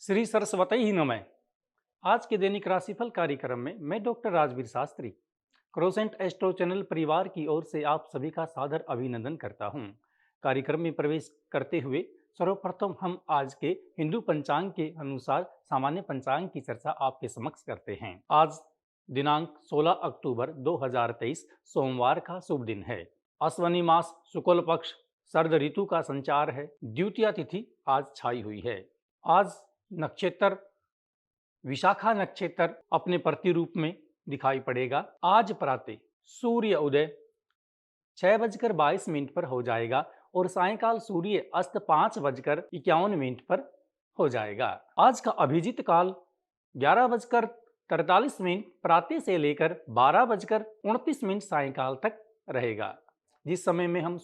श्री सरस्वती ही नमः। आज के दैनिक राशिफल कार्यक्रम में मैं doctor Rajveer Shastri croissant astro channel परिवार की ओर से आप सभी का सादर अभिनंदन करता हूं। कार्यक्रम में प्रवेश करते हुए सर्वप्रथम हम आज के हिंदू पंचांग के अनुसार सामान्य पंचांग की चर्चा आपके समक्ष करते हैं। आज दिनांक 16 अक्टूबर 2023 सोमवार का शुभ दिन है। अश्वनी मास शुक्ल पक्ष शरद ऋतु का संचार है। द्वितीया तिथि आज छाई हुई है। आज नक्षत्र विशाखा नक्षत्र अपने प्रतिरूप में दिखाई पड़ेगा। आज प्रातः सूर्य उदय 6:22 पर हो जाएगा और सायंकाल सूर्य अस्त 5:51 पर हो जाएगा। आज का अभिजीत काल 11:43 प्रातः से लेकर 12:29 सायंकाल तक रहेगा। जिस समय में हम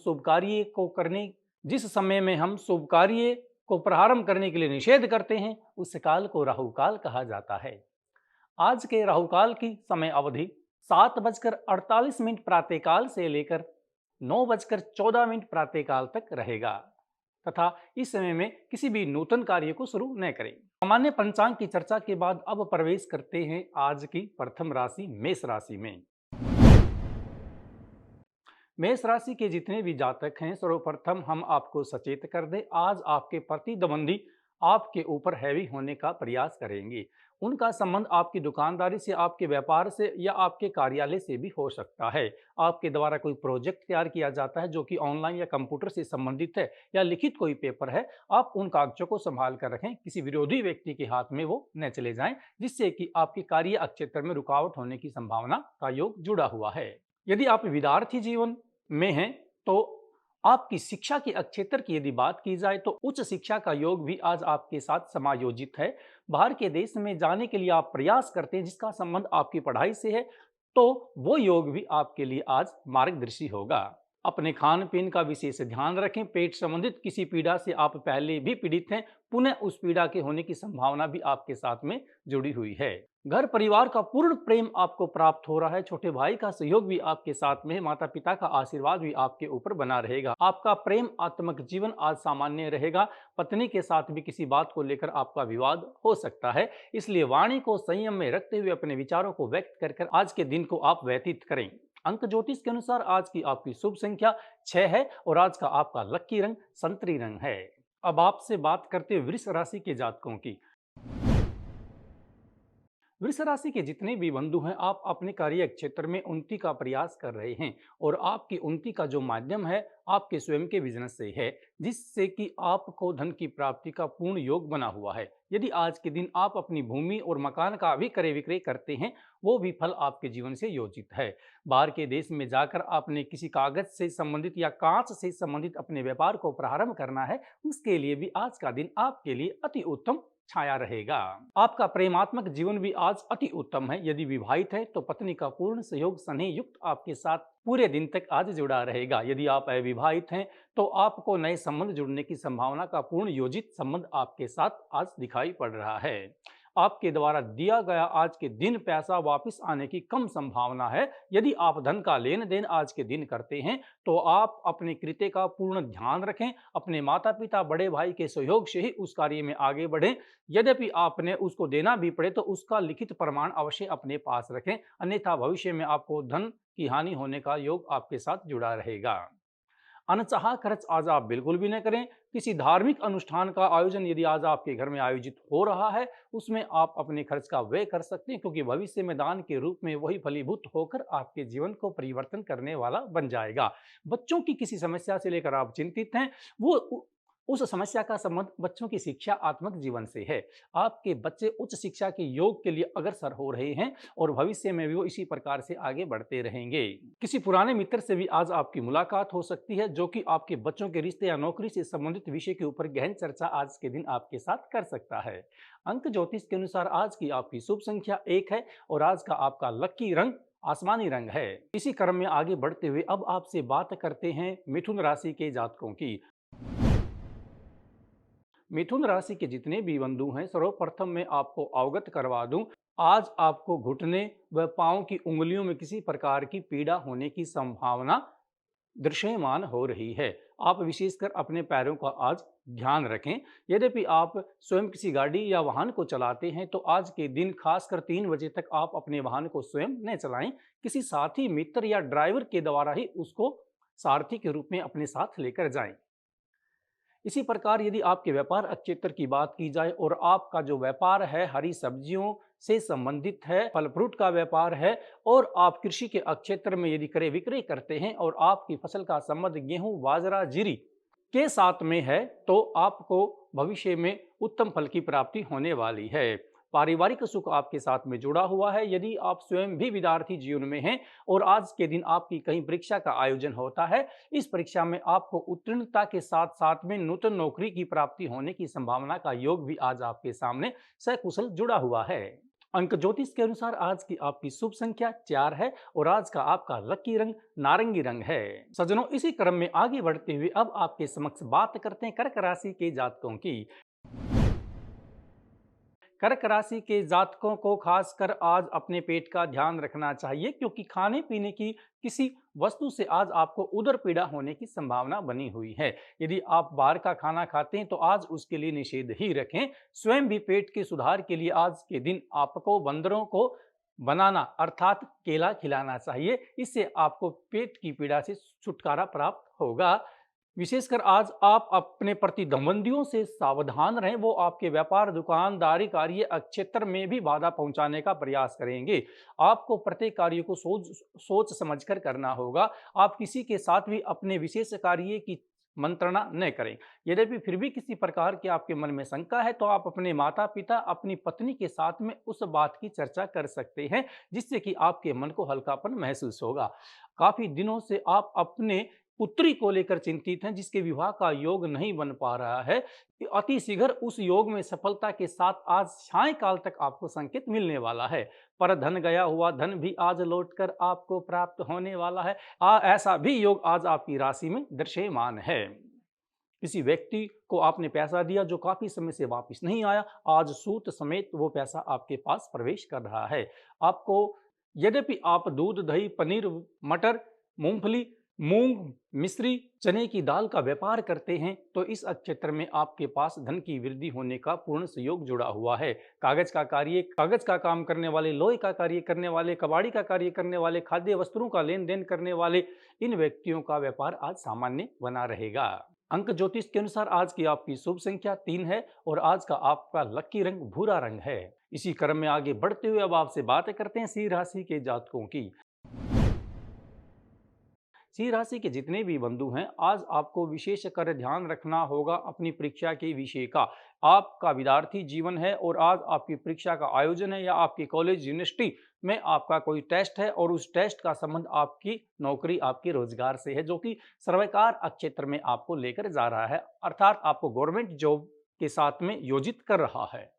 शुभ कार्य को प्रारंभ करने के लिए निषेध करते हैं उस काल को राहु काल कहा जाता है। आज के राहु काल की समय अवधि 7:48 प्रातःकाल से लेकर 9:14 प्रातःकाल तक रहेगा तथा इस समय में किसी भी नूतन कार्य को शुरू न करें। सामान्य पंचांग की चर्चा के बाद अब प्रवेश करते हैं आज की प्रथम राशि मेष राशि में। मेष राशि के जितने भी जातक हैं सर्वप्रथम हम आपको सचेत कर दें, आज आपके प्रतिद्वंदी आपके ऊपर हैवी होने का प्रयास करेंगे। उनका संबंध आपकी दुकानदारी से, आपके व्यापार से या आपके कार्यालय से भी हो सकता है। आपके द्वारा कोई प्रोजेक्ट तैयार किया जाता है जो कि ऑनलाइन या कंप्यूटर से संबंधित है या लिखित कोई पेपर है, आप उन कागजों को संभाल कर रखें, किसी विरोधी व्यक्ति के हाथ में वो न चले जाएं, जिससे कि आपके कार्य क्षेत्र में रुकावट होने की संभावना का योग जुड़ा हुआ है। यदि आप विद्यार्थी जीवन में हैं तो आपकी शिक्षा के क्षेत्र की यदि बात की जाए तो उच्च शिक्षा का योग भी आज आपके साथ समायोजित है। बाहर के देश में जाने के लिए आप प्रयास करते हैं जिसका संबंध आपकी पढ़ाई से है, तो वो योग भी आपके लिए आज मार्गदर्शी होगा। अपने खान पीन का विशेष ध्यान रखें। पेट संबंधित किसी पीड़ा से आप पहले भी पीड़ित हैं, पुनः उस पीड़ा के होने की संभावना भी आपके साथ में जुड़ी हुई है। घर परिवार का पूर्ण प्रेम आपको प्राप्त हो रहा है। छोटे भाई का सहयोग भी आपके साथ में है। माता पिता का आशीर्वाद भी आपके ऊपर बना रहेगा। आपका प्रेम आत्मक जीवन आज सामान्य रहेगा। पत्नी के साथ भी किसी बात को लेकर आपका विवाद हो सकता है, इसलिए वाणी को संयम में रखते हुए अपने विचारों को व्यक्त कर आज के दिन को आप व्यतीत करें। अंक ज्योतिष के अनुसार आज की आपकी शुभ संख्या 6 है और आज का आपका लकी रंग संतरी रंग है। अब आपसे बात करते हैं वृष राशि के जातकों की। वृष राशि के जितने भी बंधु हैं, आप अपने कार्य क्षेत्र में उन्नति का प्रयास कर रहे हैं और आपकी उन्नति का जो माध्यम है आपके स्वयं के बिजनेस से है, जिससे कि आपको धन की प्राप्ति का पूर्ण योग बना हुआ है। यदि आज के दिन आप अपनी भूमि और मकान का भी क्रय विक्रय करते हैं, वो भी फल आपके जीवन से योजित है। बाहर के देश में जाकर आपने किसी कागज से संबंधित या कांच से संबंधित अपने व्यापार को प्रारंभ करना है, उसके लिए भी आज का दिन आपके लिए अति उत्तम छाया रहेगा। आपका प्रेमात्मक जीवन भी आज अति उत्तम है। यदि विवाहित है तो पत्नी का पूर्ण सहयोग स्नेह युक्त आपके साथ पूरे दिन तक आज जुड़ा रहेगा। यदि आप अविवाहित हैं तो आपको नए संबंध जुड़ने की संभावना का पूर्ण योजित संबंध आपके साथ आज दिखाई पड़ रहा है। आपके द्वारा दिया गया आज के दिन पैसा वापस आने की कम संभावना है। यदि आप धन का लेन देन आज के दिन करते हैं तो आप अपने कृत्य का पूर्ण ध्यान रखें। अपने माता पिता बड़े भाई के सहयोग से ही उस कार्य में आगे बढ़ें। यद्यपि आपने उसको देना भी पड़े तो उसका लिखित प्रमाण अवश्य अपने पास रखें, अन्यथा भविष्य में आपको धन की हानि होने का योग आपके साथ जुड़ा रहेगा। अनचाहा खर्च आज आप बिल्कुल भी न करें। किसी धार्मिक अनुष्ठान का आयोजन यदि आज आपके घर में आयोजित हो रहा है, उसमें आप अपने खर्च का व्यय कर सकते हैं, क्योंकि भविष्य में दान के रूप में वही फलीभूत होकर आपके जीवन को परिवर्तन करने वाला बन जाएगा। बच्चों की किसी समस्या से लेकर आप चिंतित हैं, वो उस समस्या का संबंध बच्चों की शिक्षा आत्मक जीवन से है। आपके बच्चे उच्च शिक्षा के योग के लिए अग्रसर हो रहे हैं और भविष्य में भी वो इसी प्रकार से आगे बढ़ते रहेंगे। किसी पुराने मित्र से भी आज आपकी मुलाकात हो सकती है, जो कि आपके बच्चों के रिश्ते या नौकरी से संबंधित विषय के ऊपर गहन चर्चा आज के दिन आपके साथ कर सकता है। अंक ज्योतिष के अनुसार आज की आपकी शुभ संख्या 1 है और आज का आपका लकी रंग आसमानी रंग है। इसी क्रम में आगे बढ़ते हुए अब आपसे बात करते हैं मिथुन राशि के जातकों की। मिथुन राशि के जितने भी बंधु हैं, सर्वप्रथम मैं आपको अवगत करवा दूं, आज आपको घुटने व पांव की उंगलियों में किसी प्रकार की पीड़ा होने की संभावना दृश्यमान हो रही है। आप विशेषकर अपने पैरों का आज ध्यान रखें। यद्यपि आप स्वयं किसी गाड़ी या वाहन को चलाते हैं तो आज के दिन खासकर 3 बजे तक आप अपने वाहन को स्वयं न चलाएं। किसी साथी, मित्र या ड्राइवर के द्वारा ही उसको सारथी के रूप में अपने साथ लेकर जाएं। इसी प्रकार यदि आपके व्यापार क्षेत्र की बात की जाए और आपका जो व्यापार है हरी सब्जियों से संबंधित है, फल फ्रूट का व्यापार है और आप कृषि के क्षेत्र में यदि क्रय विक्रय करते हैं और आपकी फसल का संबंध गेहूं, बाजरा, जीरी के साथ में है तो आपको भविष्य में उत्तम फल की प्राप्ति होने वाली है। पारिवारिक सुख आपके साथ में जुड़ा हुआ है। यदि आप स्वयं भी विद्यार्थी जीवन में हैं और आज के दिन आपकी कहीं परीक्षा का आयोजन होता है, इस परीक्षा में आपको उत्तीर्णता के साथ साथ में नूतन नौकरी की प्राप्ति होने की संभावना का योग भी आज आपके सामने सकुशल जुड़ा हुआ है। अंक ज्योतिष के अनुसार आज की आपकी शुभ संख्या 4 है और आज का आपका लकी रंग नारंगी रंग है। सज्जनों, इसी क्रम में आगे बढ़ते हुए अब आपके समक्ष बात करते हैं कर्क राशि के जातकों की। कर्क राशि के जातकों को खासकर आज अपने पेट का ध्यान रखना चाहिए क्योंकि खाने पीने की किसी वस्तु से आज आपको उदर पीड़ा होने की संभावना बनी हुई है। यदि आप बाहर का खाना खाते हैं तो आज उसके लिए निषेध ही रखें। स्वयं भी पेट के सुधार के लिए आज के दिन आपको बंदरों को बनाना अर्थात केला खिलाना चाहिए। इससे आपको पेट की पीड़ा से छुटकारा प्राप्त होगा। विशेषकर आज आप अपने प्रतिद्वंदियों से सावधान रहें। वो आपके व्यापार, दुकानदारी, कार्य क्षेत्र में भी बाधा पहुंचाने का प्रयास करेंगे। आपको प्रत्येक कार्य को सोच समझकर करना होगा। आप किसी के साथ भी अपने विशेष कार्य की मंत्रणा न करें। यद्यपि फिर भी किसी प्रकार की आपके मन में शंका है तो आप अपने माता पिता, अपनी पत्नी के साथ में उस बात की चर्चा कर सकते हैं जिससे कि आपके मन को हल्कापन महसूस होगा। काफी दिनों से आप अपने पुत्री को लेकर चिंतित हैं जिसके विवाह का योग नहीं बन पा रहा है। अति शीघ्र उस योग में सफलता के साथ आज सायंकाल तक आपको संकेत मिलने वाला है। पर धन गया हुआ धन भी आज लौटकर आपको प्राप्त होने वाला है। ऐसा भी योग आज आपकी राशि में दृश्यमान है। किसी व्यक्ति को आपने पैसा दिया जो काफी समय से वापस नहीं आया, आज सूत समेत वो पैसा आपके पास प्रवेश कर रहा है। आपको यद्यपि आप दूध, दही, पनीर, मटर, मूंगफली, मूंग, मिश्री, चने की दाल का व्यापार करते हैं तो इस क्षेत्र में आपके पास धन की वृद्धि होने का पूर्ण सहयोग जुड़ा हुआ है। कागज का कार्य, कागज का काम करने वाले, लोहे का कार्य करने वाले, कबाड़ी का कार्य करने वाले, खाद्य वस्त्रों का लेन देन करने वाले इन व्यक्तियों का व्यापार आज सामान्य बना रहेगा। अंक ज्योतिष के अनुसार आज की आपकी शुभ संख्या 3 है और आज का आपका लकी रंग भूरा रंग है। इसी क्रम में आगे बढ़ते हुए अब आपसे बातें करते हैं सिंह राशि के जातकों की। सिंह राशि के जितने भी बंधु हैं आज आपको विशेष कर ध्यान रखना होगा अपनी परीक्षा के विषय का। आपका विद्यार्थी जीवन है और आज आपकी परीक्षा का आयोजन है या आपकी कॉलेज यूनिवर्सिटी में आपका कोई टेस्ट है और उस टेस्ट का संबंध आपकी नौकरी, आपके रोजगार से है जो कि सर्वकार क्षेत्र में आपको लेकर जा रहा है, अर्थात आपको गवर्नमेंट जॉब के साथ में योजित कर रहा है।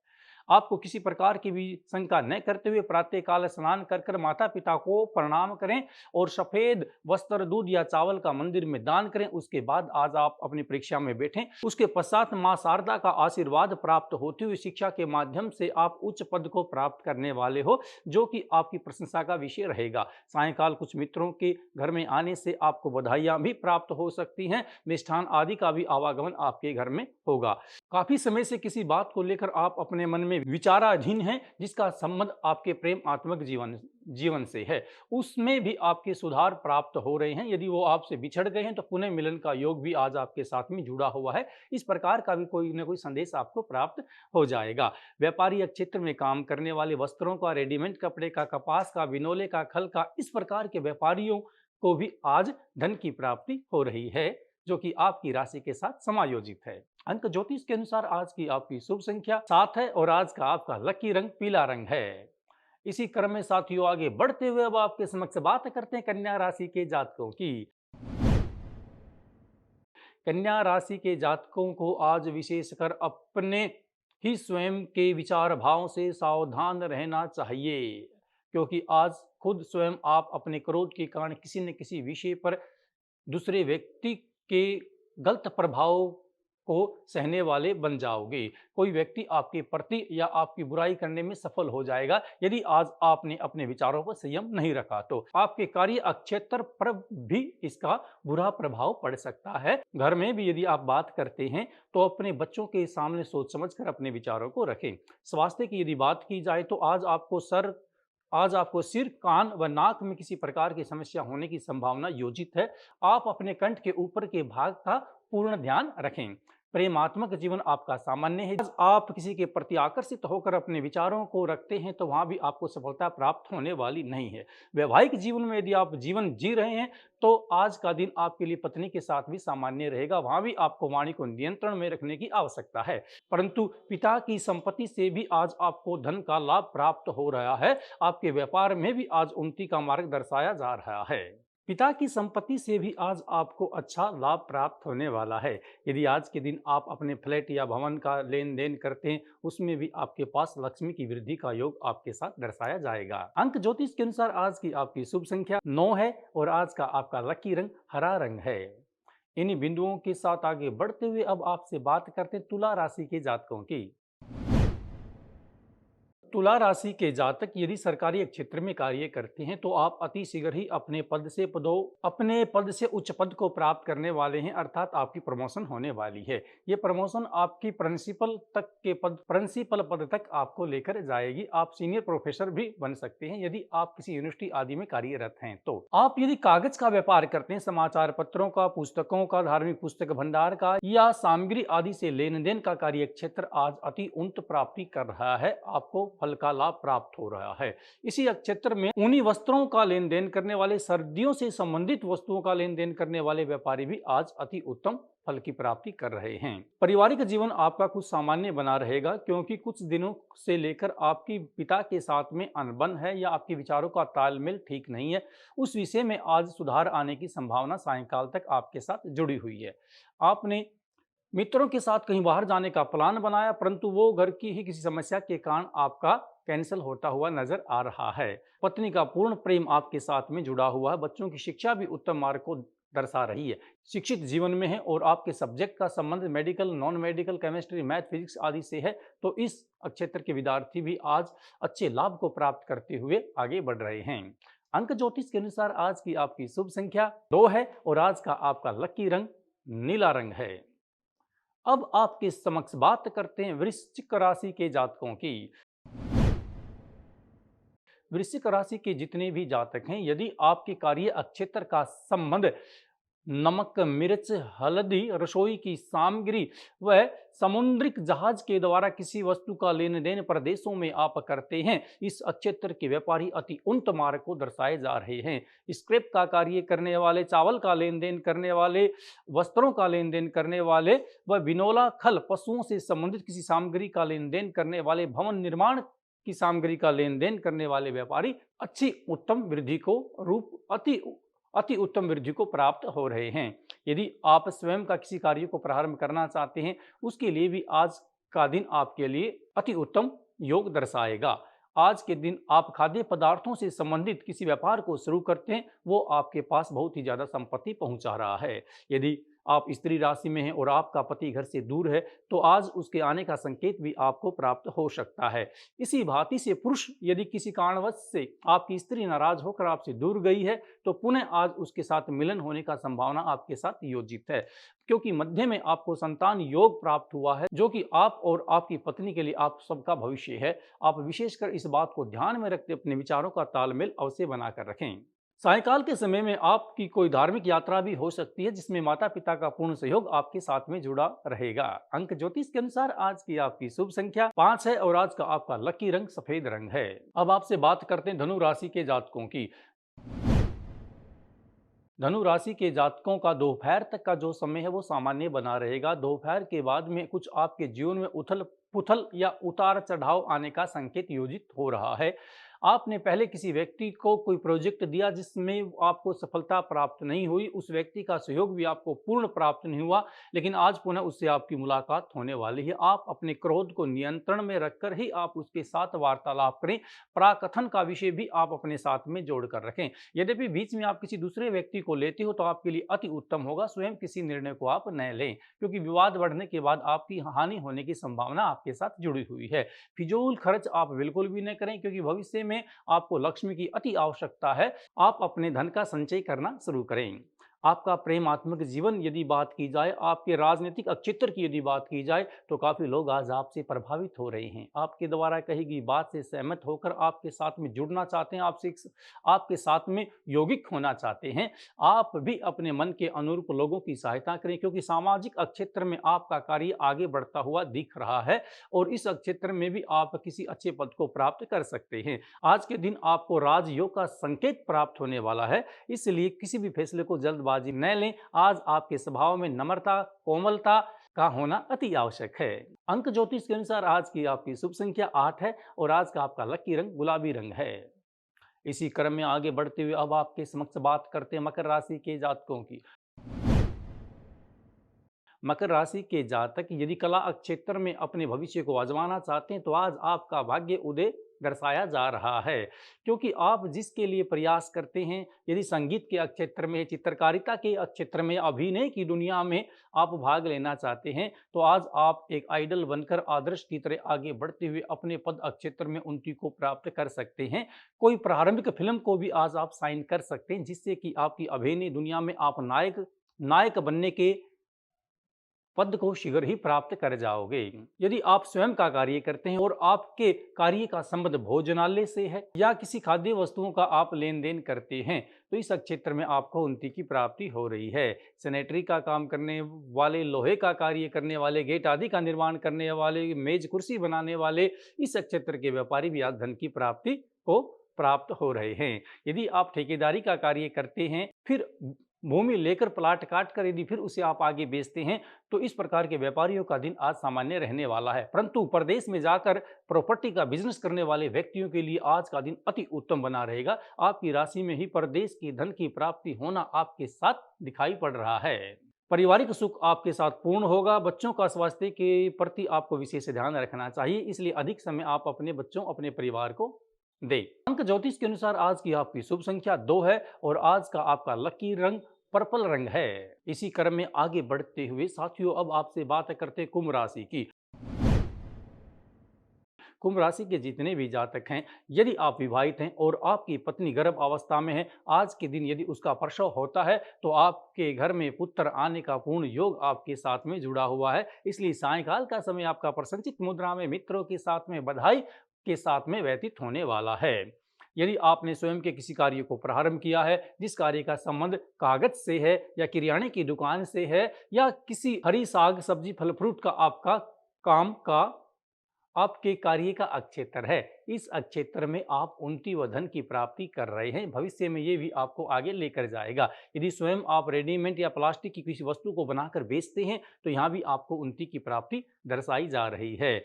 आपको किसी प्रकार की भी शंका न करते हुए प्रातःकाल स्नान कर कर माता पिता को प्रणाम करें और सफेद वस्त्र, दूध या चावल का मंदिर में दान करें। उसके बाद आज आप अपनी परीक्षा में बैठें। उसके पश्चात मां शारदा का आशीर्वाद प्राप्त होती हुई शिक्षा के माध्यम से आप उच्च पद को प्राप्त करने वाले हो जो कि आपकी प्रशंसा का विषय रहेगा। सायंकाल कुछ मित्रों के घर में आने से आपको बधाइयां भी प्राप्त हो सकती हैं। मिष्ठान आदि का भी आवागमन आपके घर में होगा। काफी समय से किसी बात को लेकर आप अपने मन में विचाराधीन हैं जिसका संबंध आपके प्रेमात्मक जीवन से है, उसमें भी आपके सुधार प्राप्त हो रहे हैं। यदि वो आपसे बिछड़ गए हैं तो पुनः मिलन का योग भी आज आपके साथ में जुड़ा हुआ है। इस प्रकार का भी कोई न कोई संदेश आपको प्राप्त हो जाएगा। व्यापारी क्षेत्र में काम करने वाले, वस्त्रों का, रेडीमेड कपड़े का, कपास का, विनोले का, खल का, इस प्रकार के व्यापारियों को भी आज धन की प्राप्ति हो रही है जो कि आपकी राशि के साथ समायोजित है। अंक ज्योतिष के अनुसार आज की आपकी शुभ संख्या 7 है और आज का आपका लकी रंग पीला रंग है। इसी क्रम में साथियों आगे बढ़ते हुए अब आपके समक्ष बात करते हैं कन्या राशि के जातकों की। कन्या राशि के जातकों को आज विशेषकर अपने ही स्वयं के विचार भाव से सावधान रहना चाहिए क्योंकि आज खुद स्वयं आप अपने क्रोध के कारण किसी न किसी विषय पर दूसरे व्यक्ति के गलत प्रभाव को सहने वाले बन जाओगे। कोई व्यक्ति आपके प्रति या आपकी बुराई करने में सफल हो जाएगा यदि आज आपने अपने विचारों पर संयम नहीं रखा तो। आपके कार्य क्षेत्र पर भी इसका बुरा प्रभाव पड़ सकता है। घर में भी यदि आप बात करते हैं तो अपने बच्चों के सामने सोच समझ कर अपने विचारों को रखें। स्वास्थ्य की यदि बात की जाए तो आज आपको सिर, कान व नाक में किसी प्रकार की समस्या होने की संभावना योजित है। आप अपने कंठ के ऊपर के भाग का पूर्ण ध्यान रखें। प्रेमात्मक जीवन आपका सामान्य है। आप किसी के प्रति आकर्षित होकर अपने विचारों को रखते हैं तो वहां भी आपको सफलता प्राप्त होने वाली नहीं है। वैवाहिक जीवन में यदि आप जीवन जी रहे हैं तो आज का दिन आपके लिए पत्नी के साथ भी सामान्य रहेगा। वहां भी आपको वाणी को नियंत्रण में रखने की आवश्यकता है। परंतु पिता की संपत्ति से भी आज आपको धन का लाभ प्राप्त हो रहा है। आपके व्यापार में भी आज उन्नति का मार्ग दर्शाया जा रहा है। पिता की संपत्ति से भी आज आपको अच्छा लाभ प्राप्त होने वाला है। यदि आज के दिन आप अपने फ्लैट या भवन का लेन देन करते हैं उसमें भी आपके पास लक्ष्मी की वृद्धि का योग आपके साथ दर्शाया जाएगा। अंक ज्योतिष के अनुसार आज की आपकी शुभ संख्या 9 है और आज का आपका लकी रंग हरा रंग है। इन्हीं बिंदुओं के साथ आगे बढ़ते हुए अब आपसे बात करते हैं तुला राशि के जातकों की। तुला राशि के जातक यदि सरकारी क्षेत्र में कार्य करते हैं तो आप अति शीघ्र ही अपने पद से उच्च पद को प्राप्त करने वाले हैं, अर्थात आपकी प्रमोशन होने वाली है। ये प्रमोशन आपकी प्रिंसिपल पद तक आपको लेकर जाएगी। आप सीनियर प्रोफेसर भी बन सकते हैं यदि आप किसी यूनिवर्सिटी आदि में कार्यरत हैं तो। आप यदि कागज का व्यापार करते हैं, समाचार पत्रों का, पुस्तकों का, धार्मिक पुस्तक भंडार का या सामग्री आदि से लेन देन का कार्य क्षेत्र आज अति उन्नत प्राप्ति कर रहा है। आपको फल का लाभ प्राप्त हो रहा है। इसी क्षेत्र में ऊनी वस्त्रों का लेन देन करने वाले, सर्दियों से संबंधित वस्तुओं का लेन देन करने वाले व्यापारी भी आज अति उत्तम फल की प्राप्ति कर रहे हैं। पारिवारिक जीवन आपका कुछ सामान्य बना रहेगा क्योंकि कुछ दिनों से लेकर आपकी पिता के साथ में अनबन है या आपके विचारों का तालमेल ठीक नहीं है। उस विषय में आज सुधार आने की संभावना सायंकाल तक आपके साथ जुड़ी हुई है। आपने मित्रों के साथ कहीं बाहर जाने का प्लान बनाया परंतु वो घर की ही किसी समस्या के कारण आपका कैंसिल होता हुआ नजर आ रहा है। पत्नी का पूर्ण प्रेम आपके साथ में जुड़ा हुआ है। बच्चों की शिक्षा भी उत्तम मार्ग को दर्शा रही है। शिक्षित जीवन में है और आपके सब्जेक्ट का संबंध medical, non medical, chemistry, math, physics आदि से है तो इस क्षेत्र के विद्यार्थी भी आज अच्छे लाभ को प्राप्त करते हुए आगे बढ़ रहे हैं। अंक ज्योतिष के अनुसार आज की आपकी शुभ संख्या 2 है और आज का आपका लकी रंग नीला रंग है। अब आपके समक्ष बात करते हैं वृश्चिक राशि के जातकों की। वृश्चिक राशि के जितने भी जातक हैं यदि आपके कार्य क्षेत्र का संबंध नमक, मिर्च, हल्दी, रसोई की सामग्री व समुद्रिक जहाज के द्वारा किसी वस्तु का लेन देन प्रदेशों में आप करते हैं, इस क्षेत्र के व्यापारी अति उन्नत मार्ग को दर्शाए जा रहे हैं। स्क्रैप का कार्य करने वाले, चावल का लेन देन करने वाले, वस्त्रों का लेन देन करने वाले व बिनौला खल पशुओं से संबंधित किसी सामग्री का लेन देन करने वाले, भवन निर्माण की सामग्री का लेन देन करने वाले व्यापारी अच्छी उत्तम वृद्धि को अति उत्तम वृद्धि को प्राप्त हो रहे हैं। यदि आप स्वयं का किसी कार्य को प्रारंभ करना चाहते हैं उसके लिए भी आज का दिन आपके लिए अति उत्तम योग दर्शाएगा। आज के दिन आप खाद्य पदार्थों से संबंधित किसी व्यापार को शुरू करते हैं वो आपके पास बहुत ही ज्यादा संपत्ति पहुंचा रहा है। यदि आप स्त्री राशि में हैं और आपका पति घर से दूर है तो आज उसके आने का संकेत भी आपको प्राप्त हो सकता है। इसी भांति से पुरुष यदि किसी कारणवश से आपकी स्त्री नाराज होकर आपसे दूर गई है तो पुनः आज उसके साथ मिलन होने का संभावना आपके साथ योजित है क्योंकि मध्य में आपको संतान योग प्राप्त हुआ है जो कि आप और आपकी पत्नी के लिए आप सबका भविष्य है। आप विशेषकर इस बात को ध्यान में रखते अपने विचारों का तालमेल अवश्य बनाकर रखें। सायंकाल के समय में आपकी कोई धार्मिक यात्रा भी हो सकती है जिसमें माता पिता का पूर्ण सहयोग आपके साथ में जुड़ा रहेगा। अंक ज्योतिष के अनुसार आज की आपकी शुभ संख्या 5 है और आज का आपका लकी रंग सफेद रंग है। अब आपसे बात करते हैं धनु राशि के जातकों की। धनु राशि के जातकों का दोपहर तक का जो समय है वो सामान्य बना रहेगा। दोपहर के बाद में कुछ आपके जीवन में उथल पुथल या उतार चढ़ाव आने का संकेत योजित हो रहा है। आपने पहले किसी व्यक्ति को कोई प्रोजेक्ट दिया जिसमें आपको सफलता प्राप्त नहीं हुई, उस व्यक्ति का सहयोग भी आपको पूर्ण प्राप्त नहीं हुआ, लेकिन आज पुनः उससे आपकी मुलाकात होने वाली है। आप अपने क्रोध को नियंत्रण में रखकर ही आप उसके साथ वार्तालाप करें। प्राकथन का विषय भी आप अपने साथ में जोड़कर रखें। यद्यपि बीच में आप किसी दूसरे व्यक्ति को लेते हो तो आपके लिए अति उत्तम होगा स्वयं किसी निर्णय को आप न लें, क्योंकि विवाद बढ़ने के बाद आपकी हानि होने की संभावना आपके साथ जुड़ी हुई है। फिजूल खर्च आप बिल्कुल भी न करें, क्योंकि भविष्य में आपको लक्ष्मी की अति आवश्यकता है। आप अपने धन का संचय करना शुरू करें। आपका प्रेमात्मक जीवन यदि बात की जाए, आपके राजनीतिक अक्षेत्र की यदि बात की जाए, तो काफ़ी लोग आज आपसे प्रभावित हो रहे हैं। आपके द्वारा कही गई बात से सहमत होकर आपके साथ में जुड़ना चाहते हैं, आपके साथ में यौगिक होना चाहते हैं। आप भी अपने मन के अनुरूप लोगों की सहायता करें, क्योंकि सामाजिक क्षेत्र में आपका कार्य आगे बढ़ता हुआ दिख रहा है और इस क्षेत्र में भी आप किसी अच्छे पद को प्राप्त कर सकते हैं। आज के दिन आपको राजयोग का संकेत प्राप्त होने वाला है, इसलिए किसी भी फैसले को जल्दबाजी न लें। आज आपके स्वभाव में नम्रता, कोमलता का होना अति आवश्यक है। अंक ज्योतिष के अनुसार आज की आपकी शुभ संख्या 8 है और आज का आपका लकी रंग गुलाबी रंग है। इसी क्रम में आगे बढ़ते हुए अब आपके समक्ष बात करते हैं मकर राशि के जातकों की। मकर राशि के जातक यदि कला क्षेत्र में अपने भविष्य को आजमाना चाहते हैं तो आज आपका भाग्य उदय दर्शाया जा रहा है, क्योंकि आप जिसके लिए प्रयास करते हैं, यदि संगीत के क्षेत्र में, चित्रकारिता के क्षेत्र में, अभिनय की दुनिया में आप भाग लेना चाहते हैं, तो आज आप एक आइडल बनकर आदर्श की तरह आगे बढ़ते हुए अपने पद क्षेत्र में उन्नति को प्राप्त कर सकते हैं। कोई प्रारंभिक फिल्म को भी आज आप साइन कर सकते हैं, जिससे कि आपकी अभिनय दुनिया में आप नायक नायक बनने के पद को शीघ्र ही प्राप्त कर जाओगे। यदि आप स्वयं का कार्य करते हैं और आपके कार्य का संबंध भोजनालय से है या किसी खाद्य वस्तुओं का आप लेन देन करते हैं, तो इस क्षेत्र में आपको उन्नति की प्राप्ति हो रही है। सैनिटरी का काम करने वाले, लोहे का कार्य करने वाले, गेट आदि का निर्माण करने वाले, मेज कुर्सी बनाने वाले, इस क्षेत्र के व्यापारी भी आज धन की प्राप्ति को प्राप्त हो रहे हैं। यदि आप ठेकेदारी का कार्य करते हैं, फिर भूमि लेकर प्लाट काट कर यदि फिर उसे आप आगे बेचते हैं, तो इस प्रकार के व्यापारियों का दिन आज सामान्य रहने वाला है। परंतु प्रदेश में जाकर प्रॉपर्टी का बिजनेस करने वाले व्यक्तियों के लिए आज का दिन अति उत्तम बना रहेगा। आपकी राशि में ही प्रदेश की धन की प्राप्ति होना आपके साथ दिखाई पड़ रहा है। पारिवारिक सुख आपके साथ पूर्ण होगा। बच्चों का स्वास्थ्य के प्रति आपको विशेष ध्यान रखना चाहिए, इसलिए अधिक समय आप अपने बच्चों, अपने परिवार को दे। अंक ज्योतिष के अनुसार आज की आपकी शुभ संख्या 2 है और आज का आपका लकी रंग पर्पल रंग है। इसी क्रम में आगे बढ़ते हुए साथियों अब आपसे बात करते कुंभ राशि की। कुंभ राशि के जितने भी जातक हैं, यदि आप विवाहित हैं और आपकी पत्नी गर्भ अवस्था में है, आज के दिन यदि उसका प्रसव होता है तो आपके घर में पुत्र आने का पूर्ण योग आपके साथ में जुड़ा हुआ है। इसलिए सायंकाल का समय आपका प्रसन्नचित मुद्रा में मित्रों के साथ में, बधाई के साथ में व्यतीत होने वाला है। यदि आपने स्वयं के किसी कार्य को प्रारंभ किया है, जिस कार्य का संबंध कागज से है या किराने की दुकान से है या किसी हरी साग सब्जी फल फ्रूट का आपका काम का आपके कार्य का क्षेत्र है, इस क्षेत्र में आप उन्नति व धन की प्राप्ति कर रहे हैं। भविष्य में ये भी आपको आगे लेकर जाएगा। यदि स्वयं आप रेडीमेड या प्लास्टिक की किसी वस्तु को बनाकर बेचते हैं, तो यहाँ भी आपको उन्नति की प्राप्ति दर्शाई जा रही है।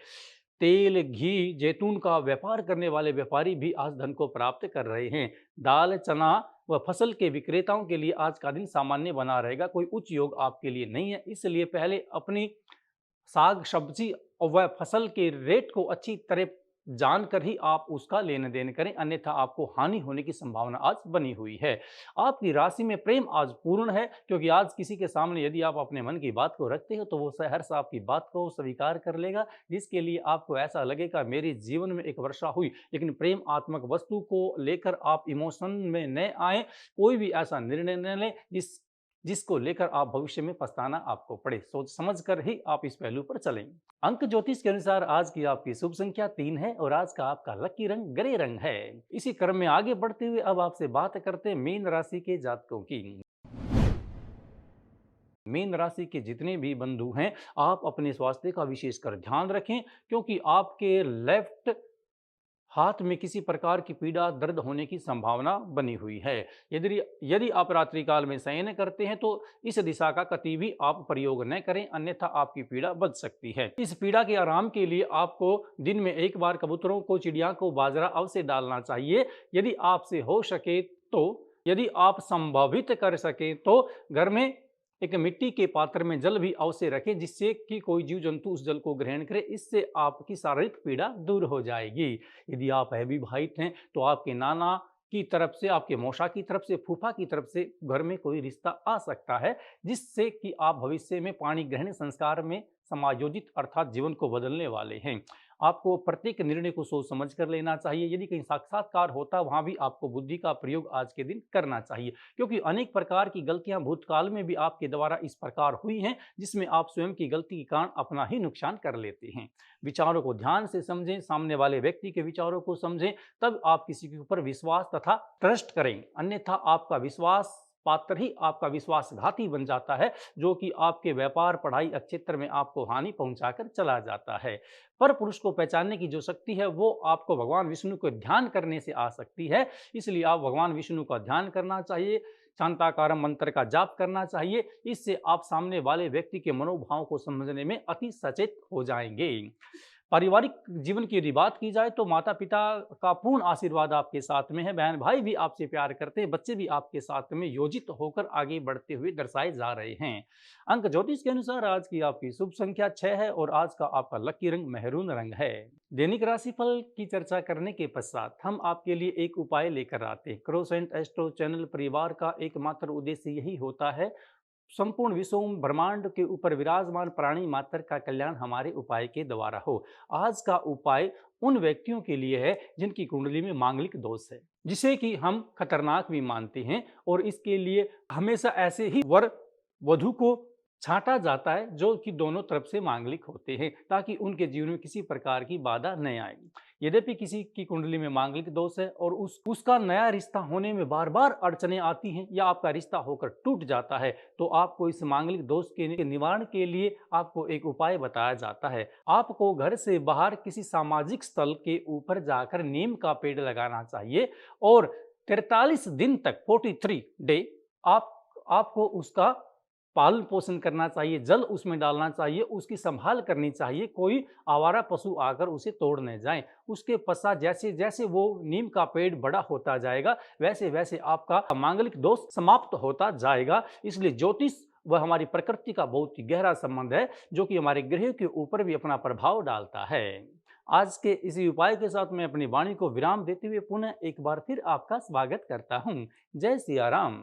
तेल, घी, जैतून का व्यापार करने वाले व्यापारी भी आज धन को प्राप्त कर रहे हैं। दाल, चना व फसल के विक्रेताओं के लिए आज का दिन सामान्य बना रहेगा। कोई उच्च योग आपके लिए नहीं है, इसलिए पहले अपनी साग सब्जी और वह फसल के रेट को अच्छी तरह जानकर ही आप उसका लेन देन करें, अन्यथा आपको हानि होने की संभावना आज बनी हुई है। आपकी राशि में प्रेम आज पूर्ण है, क्योंकि आज किसी के सामने यदि आप अपने मन की बात को रखते हो तो वो सहर्ष आपकी बात को स्वीकार कर लेगा, जिसके लिए आपको ऐसा लगेगा मेरे जीवन में एक वर्षा हुई। लेकिन प्रेम आत्मक वस्तु को लेकर आप इमोशन में न आए, कोई भी ऐसा निर्णय न लें जिसको लेकर आप भविष्य में पछताना आपको पड़े। सोच समझ कर ही आप इस पहलू पर चलें। अंक ज्योतिष के अनुसार आज की आपकी शुभ संख्या 3 है और आज का आपका लकी रंग ग्रे रंग है। इसी क्रम में आगे बढ़ते हुए अब आपसे बात करते हैं मीन राशि के जातकों की। मीन राशि के जितने भी बंधु हैं, आप अपने स्वास्थ्य का विशेषकर ध्यान रखें, क्योंकि आपके लेफ्ट हाथ में किसी प्रकार की पीड़ा दर्द होने की संभावना बनी हुई है। यदि यदि आप रात्रि काल में शयन करते हैं तो इस दिशा का कतई भी आप प्रयोग न करें, अन्यथा आपकी पीड़ा बढ़ सकती है। इस पीड़ा के आराम के लिए आपको दिन में एक बार कबूतरों को, चिड़िया को बाजरा अवश्य डालना चाहिए। यदि आपसे हो सके तो, यदि आप संभावित कर सके तो घर में एक मिट्टी के पात्र में जल भी अवश्य रखें, जिससे कि कोई जीव जंतु उस जल को ग्रहण करे। इससे आपकी शारीरिक पीड़ा दूर हो जाएगी। यदि आप अविवाहित हैं तो आपके नाना की तरफ से, आपके मौसा की तरफ से, फूफा की तरफ से घर में कोई रिश्ता आ सकता है, जिससे कि आप भविष्य में पाणी ग्रहण संस्कार में समायोजित अर्थात जीवन को बदलने वाले हैं। आपको प्रत्येक निर्णय को सोच समझ कर लेना चाहिए। यदि कहीं साक्षात्कार होता, वहां भी आपको बुद्धि का प्रयोग आज के दिन करना चाहिए, क्योंकि अनेक प्रकार की गलतियां भूतकाल में भी आपके द्वारा इस प्रकार हुई हैं, जिसमें आप स्वयं की गलती के कारण अपना ही नुकसान कर लेते हैं। विचारों को ध्यान से समझें, सामने वाले व्यक्ति के विचारों को समझें, तब आप किसी के ऊपर विश्वास तथा ट्रस्ट करें, अन्यथा आपका विश्वास पात्र ही आपका विश्वासघाती बन जाता है, जो कि आपके व्यापार, पढ़ाई क्षेत्र में आपको हानि पहुंचाकर चला जाता है। पर पुरुष को पहचानने की जो शक्ति है वो आपको भगवान विष्णु को ध्यान करने से आ सकती है। इसलिए आप भगवान विष्णु का ध्यान करना चाहिए, शांताकारम मंत्र का जाप करना चाहिए। इससे आप सामने वाले व्यक्ति के मनोभाव को समझने में अति सचेत हो जाएंगे। पारिवारिक जीवन की यदि बात की जाए तो माता पिता का पूर्ण आशीर्वाद आपके साथ में है, बहन भाई भी आपसे प्यार करते हैं, बच्चे भी आपके साथ में योजित होकर आगे बढ़ते हुए दर्शाए जा रहे हैं। अंक ज्योतिष के अनुसार आज की आपकी शुभ संख्या 6 है और आज का आपका लकी रंग मेहरून रंग है। दैनिक राशिफल की चर्चा करने के पश्चात हम आपके लिए एक उपाय लेकर आते हैं। क्रोसेंट एस्ट्रो चैनल परिवार का एकमात्र उद्देश्य यही होता है, संपूर्ण विश्व ब्रह्मांड के ऊपर विराजमान प्राणी मात्र का कल्याण हमारे उपाय के द्वारा हो। आज का उपाय उन व्यक्तियों के लिए है जिनकी कुंडली में मांगलिक दोष है, जिसे कि हम खतरनाक भी मानते हैं, और इसके लिए हमेशा ऐसे ही वर वधु को छांटा जाता है जो कि दोनों तरफ से मांगलिक होते हैं, ताकि उनके जीवन में किसी प्रकार की बाधा न आए। यद्यपि किसी की कुंडली में मांगलिक दोष है और उसका नया रिश्ता होने में बार बार अड़चने आती हैं, या आपका रिश्ता होकर टूट जाता है, तो आपको इस मांगलिक दोष के निवारण के लिए आपको एक उपाय बताया जाता है। आपको घर से बाहर किसी सामाजिक स्थल के ऊपर जाकर नीम का पेड़ लगाना चाहिए और 43 दिन तक 43 डे आपको उसका पालन पोषण करना चाहिए, जल उसमें डालना चाहिए, उसकी संभाल करनी चाहिए, कोई आवारा पशु आकर उसे तोड़ न जाए। उसके पश्चात जैसे जैसे वो नीम का पेड़ बड़ा होता जाएगा, वैसे वैसे आपका मांगलिक दोष समाप्त होता जाएगा। इसलिए ज्योतिष वह हमारी प्रकृति का बहुत ही गहरा संबंध है, जो कि हमारे ग्रह के ऊपर भी अपना प्रभाव डालता है। आज के इसी उपाय के साथ मैं अपनी वाणी को विराम देते हुए पुनः एक बार फिर आपका स्वागत करता हूँ। जय सिया राम।